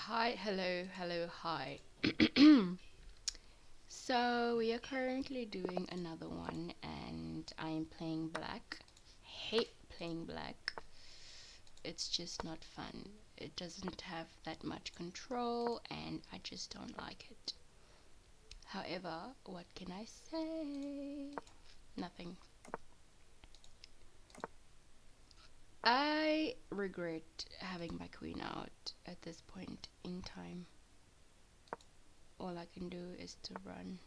Hi, hello, hello, hi. So we are currently doing another one and I am playing black. Hate playing black. It's just not fun. It doesn't have that much control and I just don't like it. However, what can I say? Nothing. I regret having my queen out at this point in time. All I can do is to run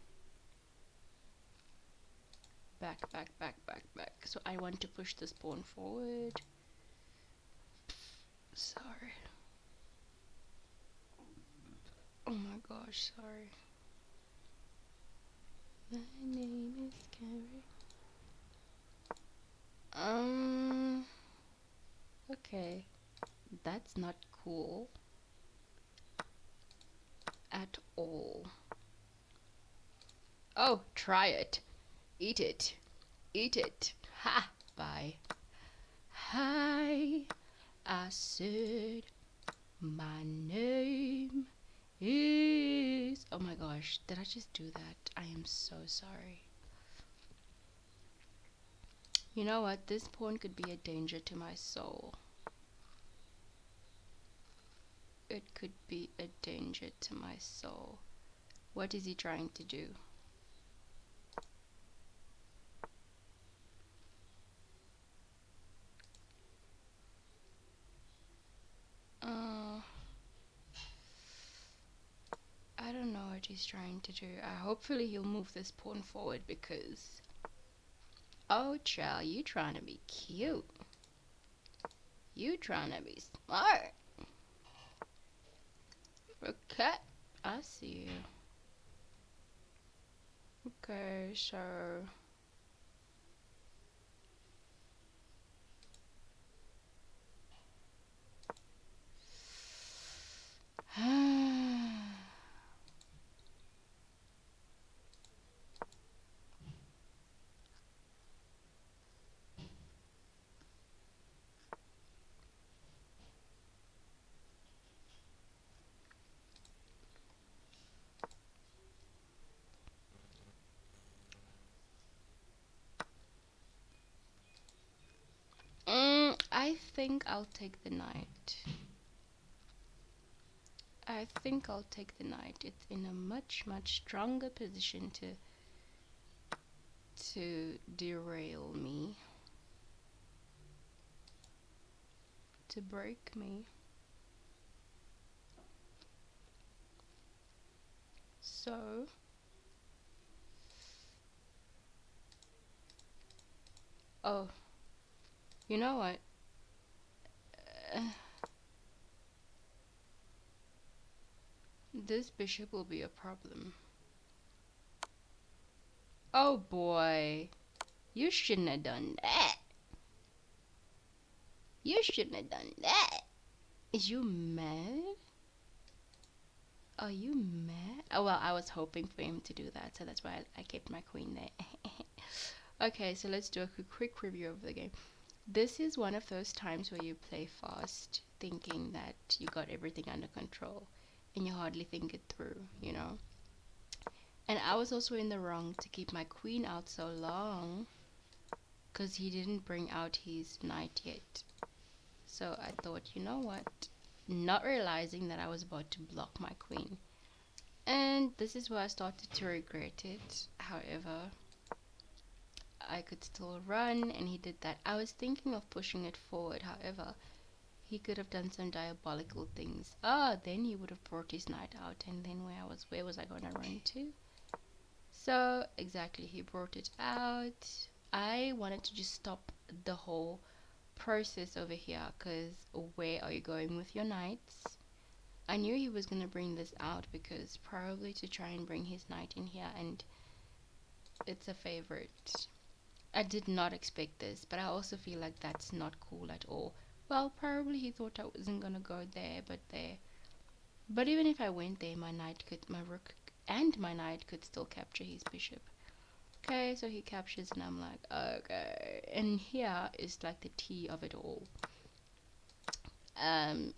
back, back, back, back, back. So I want to push this pawn forward. Sorry. Oh my gosh, sorry. My name is Carrie. Okay. That's not cool at all. Oh, try it. Eat it. Eat it. Ha! Bye. Hi, I said my name is. Oh my gosh, did I just do that? I am so sorry. You know what? This pawn could be a danger to my soul. It could be a danger to my soul. What is he trying to do? Uh, I don't know what he's trying to do. Hopefully he'll move this pawn forward because... Oh, child, you trying to be cute. You trying to be smart. Okay, I see you. Okay, so... I think I'll take the knight. I think I'll take the knight. It's in a much, much stronger position to derail me, to break me. So, oh, you know what? Uh, this bishop will be a problem. Oh boy, you shouldn't have done that. You shouldn't have done that. Is you mad? Are you mad? Oh well, I was hoping for him to do that, so that's why I kept my queen there. Okay, so let's do a quick review of the game. This is one of those times where you play fast, thinking that you got everything under control, and you hardly think it through, you know? And I was also in the wrong to keep my queen out so long, because he didn't bring out his knight yet. So I thought, you know what? Not realizing that I was about to block my queen. And this is where I started to regret it. However, I could still run, and he did that. I was thinking of pushing it forward. However, he could have done some diabolical things. Ah, then he would have brought his knight out, and then where was I gonna run to? So exactly, he brought it out. I wanted to just stop the whole process over here, because where are you going with your knights? I knew he was gonna bring this out because probably to try and bring his knight in here, and it's a favorite. I did not expect this, but I also feel like that's not cool at all. Well, probably he thought I wasn't gonna go there, but there. But even if I went there, my rook and my knight could still capture his bishop. Okay, so he captures, and I'm like, okay. And here is like the tea of it all.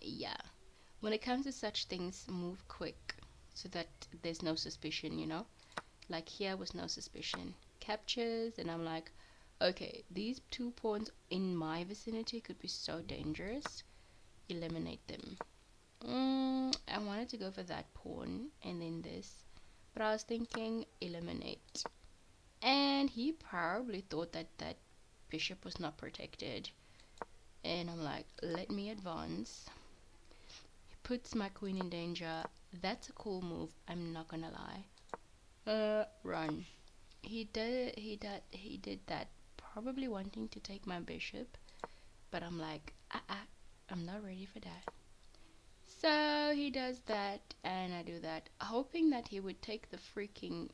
Yeah. When it comes to such things, move quick so that there's no suspicion, you know? Like here was no suspicion. Captures, and I'm like, okay, these two pawns in my vicinity could be so dangerous. Eliminate them. I wanted to go for that pawn and then this, but I was thinking eliminate. And he probably thought that that bishop was not protected. And I'm like, let me advance. He puts my queen in danger. That's a cool move, I'm not gonna lie. Run. He did that probably wanting to take my bishop, but I'm like, I'm not ready for that. So he does that, and I do that, hoping that he would take the freaking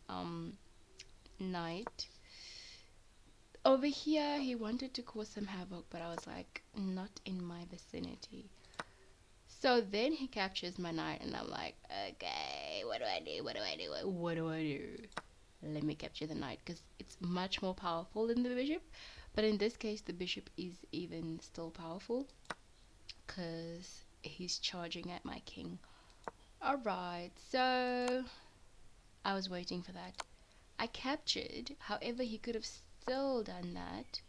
knight. Over here, he wanted to cause some havoc, but I was like, not in my vicinity. So then he captures my knight, and I'm like, okay, what do I do? What do I do? What do I do? Let me capture the knight, because it's much more powerful than the bishop. But in this case, the bishop is even still powerful, because he's charging at my king. Alright, so I was waiting for that. I captured, however, he could have still done that.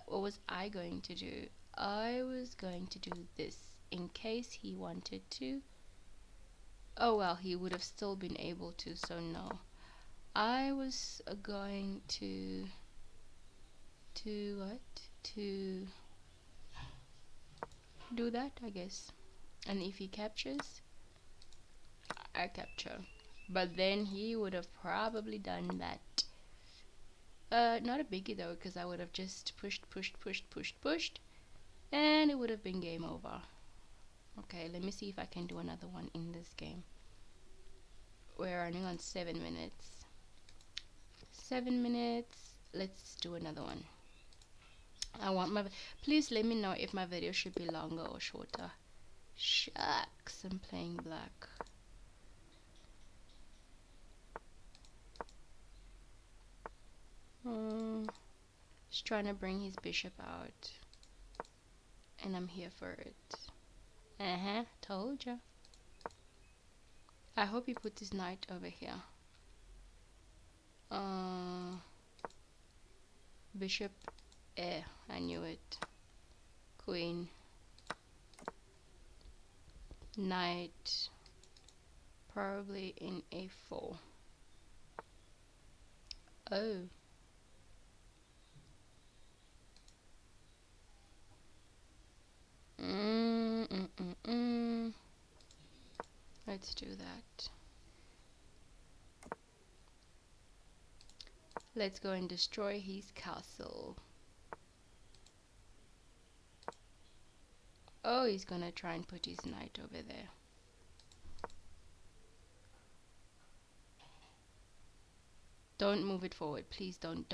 What was I going to do? I was going to do this in case he wanted to. Oh well, he would have still been able to, so no. I was going to what? To do that, I guess. And if he captures, I capture. But then he would have probably done that. Not a biggie though, because I would have just pushed, and it would have been game over. Okay, let me see if I can do another one in this game. We're running on 7 minutes. 7 minutes. Let's do another one. I want my... Please let me know if my video should be longer or shorter. Shucks, I'm playing black. Just trying to bring his bishop out. And I'm here for it. Told ya. I hope he puts his knight over here. Bishop. I knew it. Queen. Knight. Probably in a4. Oh. Let's do that. Let's go and destroy his castle. Oh, he's gonna try and put his knight over there. Don't move it forward. Please don't.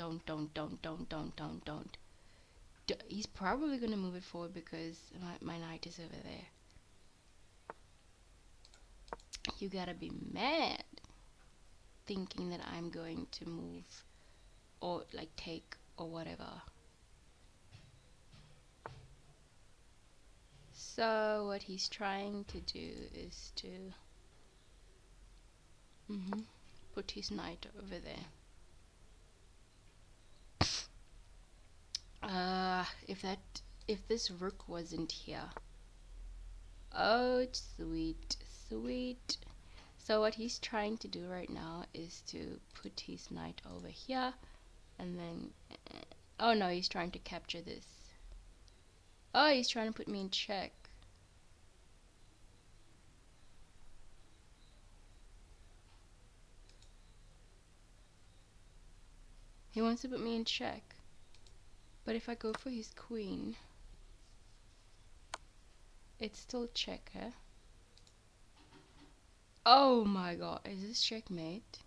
He's probably gonna move it forward because my knight is over there. You gotta be mad thinking that I'm going to move or like take or whatever. So what he's trying to do is to put his knight over there. If this rook wasn't here. Oh, sweet. So what he's trying to do right now is to put his knight over here, and then oh no, he's trying to capture this. Oh, he's trying to put me in check. He wants to put me in check. But if I go for his queen, it's still check, eh? Oh my god, is this checkmate?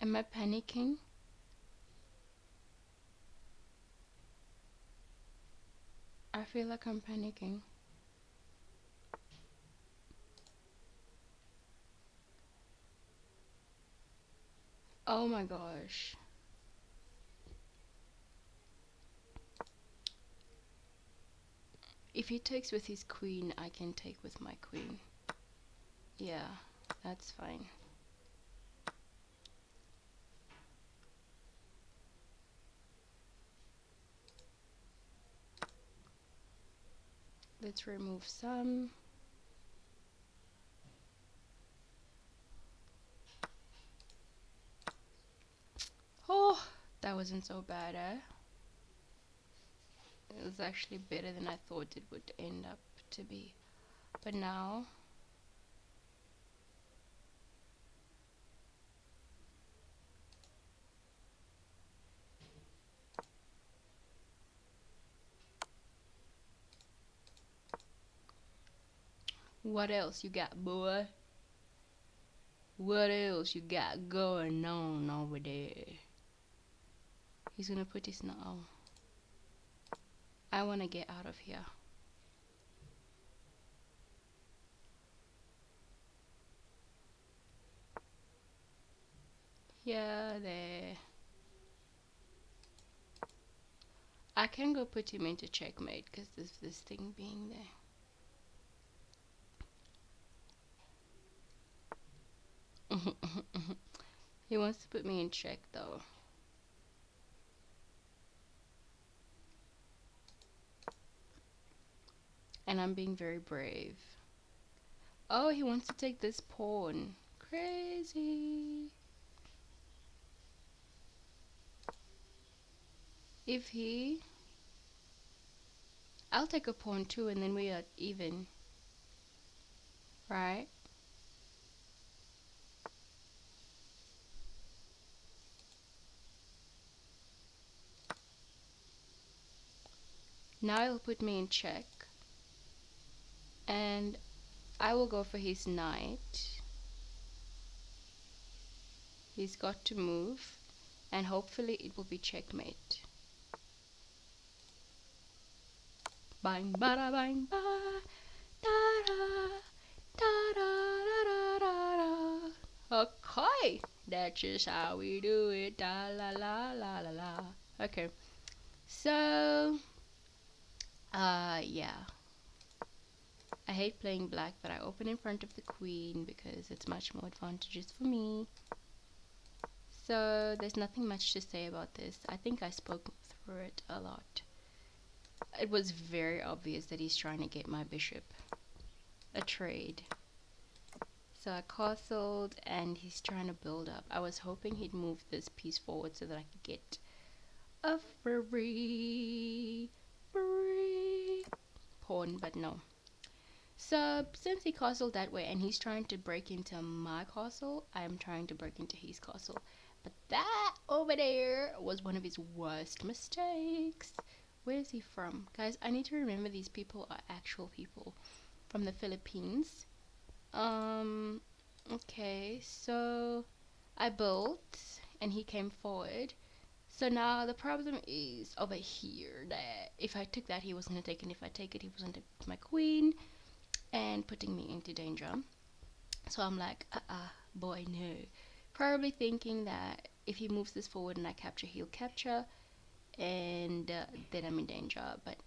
Am I panicking? I feel like I'm panicking. Oh my gosh. If he takes with his queen, I can take with my queen. Yeah, that's fine. Let's remove some. Oh, that wasn't so bad, eh? It was actually better than I thought it would end up to be. But now, what else you got, boy? What else you got going on over there? He's gonna put his now. I wanna get out of here. Yeah, there. I can go put him into checkmate because this thing being there. He wants to put me in check though. And I'm being very brave. Oh, he wants to take this pawn. Crazy. If he... I'll take a pawn too and then we are even. Right? Now he'll put me in check. And I will go for his knight. He's got to move. And hopefully it will be checkmate. Bang, bada, bang, ba, da, da, da, da, da, da, da. Okay, that's just how we do it. Da la la la la la. Okay, so yeah. I hate playing black, but I open in front of the queen because it's much more advantageous for me. So there's nothing much to say about this. I think I spoke through it a lot. It was very obvious that he's trying to get my bishop. A trade. So I castled and he's trying to build up. I was hoping he'd move this piece forward so that I could get a free pawn, but no. So since he castled that way and he's trying to break into my castle, I am trying to break into his castle. But that over there was one of his worst mistakes. Where is he from? Guys, I need to remember these people are actual people from the Philippines. Okay, so I built and he came forward. So now the problem is over here that if I took that he was going to take it, and if I take it he was going to take my queen and putting me into danger. So I'm like, boy, no. Probably thinking that if he moves this forward and I capture, he'll capture and then I'm in danger. But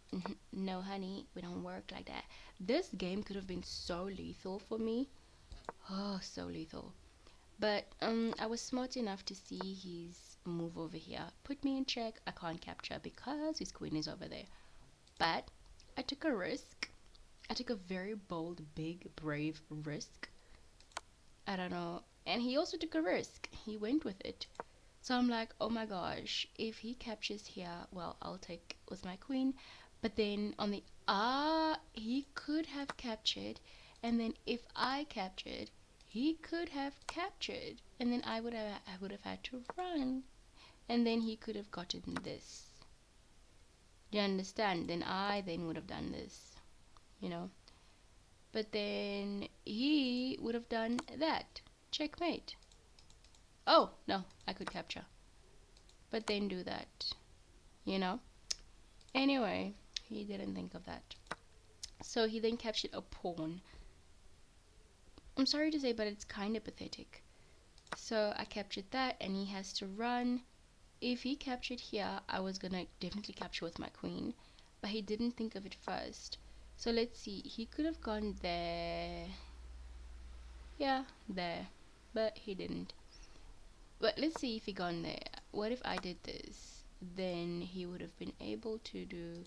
no, honey, we don't work like that. This game could have been so lethal for me. Oh, so lethal. But I was smart enough to see his move over here. Put me in check. I can't capture because his queen is over there. But I took a risk. I took a very bold, big, brave risk. I don't know. And he also took a risk. He went with it. So I'm like, oh my gosh, if he captures here, well, I'll take with my queen. But then on the he could have captured, and then if I captured, he could have captured, and then I would have had to run, and then he could have gotten this. Do you understand? Then I then would have done this, you know. But then he would have done that. Checkmate. Oh no, I could capture, but then do that, you know. Anyway, he didn't think of that. So he then captured a pawn. I'm sorry to say, but it's kind of pathetic. So I captured that, and he has to run. If he captured here, I was gonna definitely capture with my queen, but he didn't think of it first. So let's see, he could have gone there. Yeah, there, but he didn't. But let's see if he gone there. What if I did this? Then he would have been able to do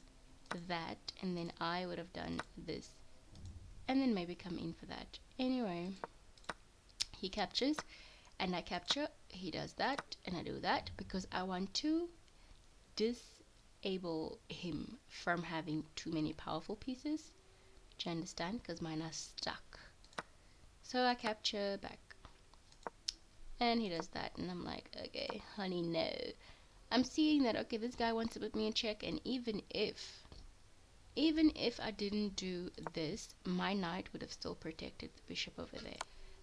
that, and then I would have done this, and then maybe come in for that. Anyway, he captures, and I capture. He does that, and I do that because I want to disable him from having too many powerful pieces. Do you understand? Because mine are stuck. So I capture back, and he does that, and I'm like, okay, honey, no. I'm seeing that, okay, this guy wants to put me in check, and even if I didn't do this, my knight would have still protected the bishop over there.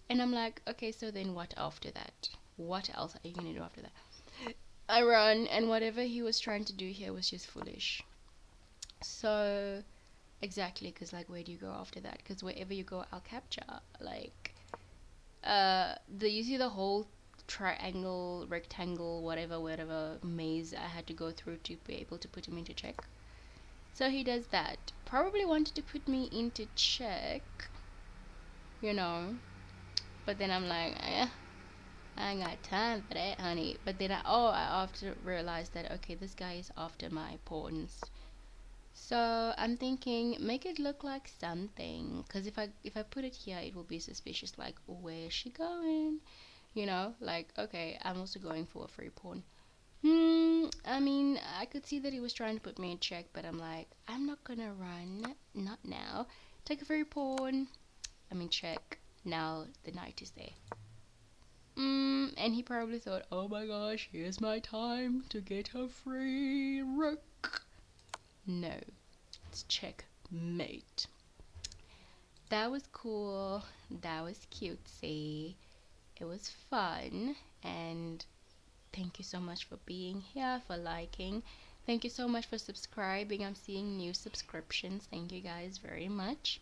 And I'm like, okay, so then what after that? What else are you gonna do after that? I run, and whatever he was trying to do here was just foolish. So exactly, because like, where do you go after that? Because wherever you go, I'll capture. Like, you see the whole triangle, rectangle, whatever maze I had to go through to be able to put him into check. So he does that. Probably wanted to put me into check, you know. But then I'm like, I ain't got time for that, honey. But then I after realized that, okay, this guy is after my pawns. So I'm thinking, make it look like something. Cause if I put it here, it will be suspicious. Like, where's she going? You know, like, okay, I'm also going for a free pawn. I mean, I could see that he was trying to put me in check, but I'm like, I'm not gonna run, not now. Take a free pawn. I mean, check. Now the knight is there. And he probably thought, oh my gosh, here's my time to get a free rook. No, it's checkmate. That was cool. That was cutesy. It was fun, and thank you so much for being here, for liking. Thank you so much for subscribing. I'm seeing new subscriptions. Thank you guys very much.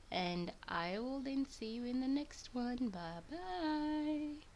And I will then see you in the next one. Bye bye.